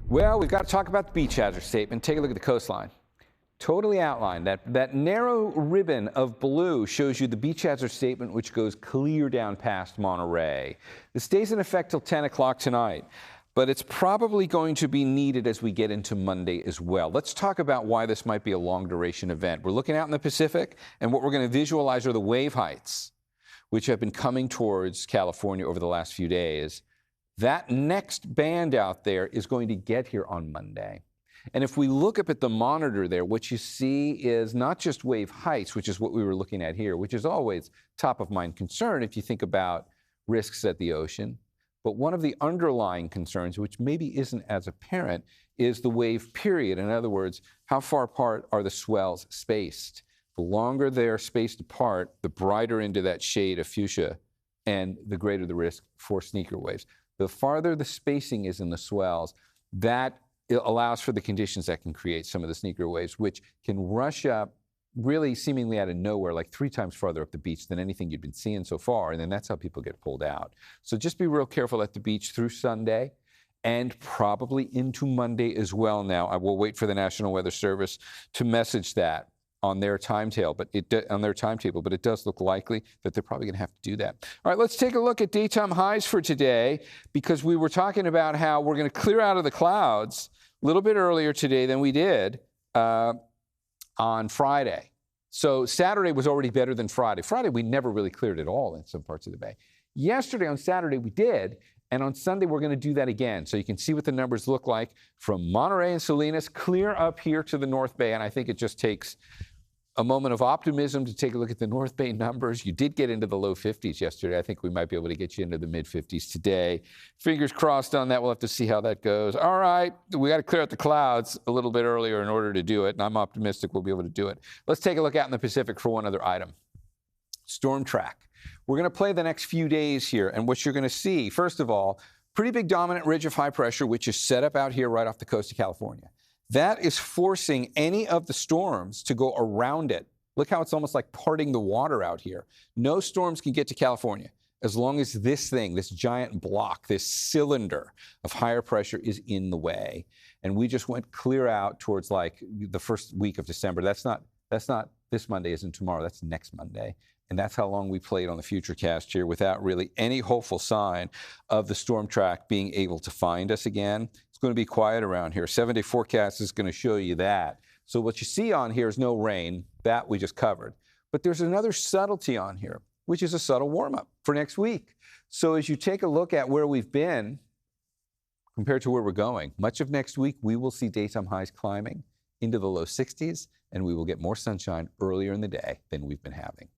Well, we've got to talk about the beach hazard statement. Take a look at the coastline. Totally outlined. That narrow ribbon of blue shows you the beach hazard statement, which goes clear down past Monterey. This stays in effect till 10 o'clock tonight, but it's probably going to be needed as we get into Monday as well. Let's talk about why this might be a long duration event. We're looking out in the Pacific, and what we're going to visualize are the wave heights, which have been coming towards California over the last few days. That next band out there is going to get here on Monday. And if we look up at the monitor there, what you see is not just wave heights, which is what we were looking at here, which is always top of mind concern if you think about risks at the ocean. But one of the underlying concerns, which maybe isn't as apparent, is the wave period. In other words, how far apart are the swells spaced? The longer they're spaced apart, the brighter into that shade of fuchsia, and the greater the risk for sneaker waves. The farther the spacing is in the swells, that it allows for the conditions that can create some of the sneaker waves, which can rush up really seemingly out of nowhere, like 3 times farther up the beach than anything you've been seeing so far. And then that's how people get pulled out. So just be real careful at the beach through Sunday and probably into Monday as well now. I will wait for the National Weather Service to message that on their timetable, but it does look likely that they're probably going to have to do that. All right, let's take a look at daytime highs for today, because we were talking about how we're going to clear out of the clouds a little bit earlier today than we did on Friday. So Saturday was already better than Friday. Friday, we never really cleared at all in some parts of the bay. Yesterday on Saturday, we did. And on Sunday, we're going to do that again. So you can see what the numbers look like from Monterey and Salinas clear up here to the North Bay. And I think it just takes a moment of optimism to take a look at the North Bay numbers. You did get into the low 50s yesterday. I think we might be able to get you into the mid 50s today. Fingers crossed on that. We'll have to see how that goes. All right, we got to clear out the clouds a little bit earlier in order to do it. And I'm optimistic we'll be able to do it. Let's take a look out in the Pacific for one other item. Storm track. We're going to play the next few days here. And what you're going to see, first of all, pretty big dominant ridge of high pressure, which is set up out here right off the coast of California. That is forcing any of the storms to go around it. Look how it's almost like parting the water out here. No storms can get to California as long as this thing, this giant block, this cylinder of higher pressure is in the way. And we just went clear out towards like the first week of December. That's not this Monday, isn't tomorrow. That's next Monday. And that's how long we played on the Futurecast here without really any hopeful sign of the storm track being able to find us again. It's going to be quiet around here. 7-day forecast is going to show you that. So what you see on here is no rain. That we just covered. But there's another subtlety on here, which is a subtle warm-up for next week. So as you take a look at where we've been compared to where we're going, much of next week we will see daytime highs climbing into the low 60s, and we will get more sunshine earlier in the day than we've been having.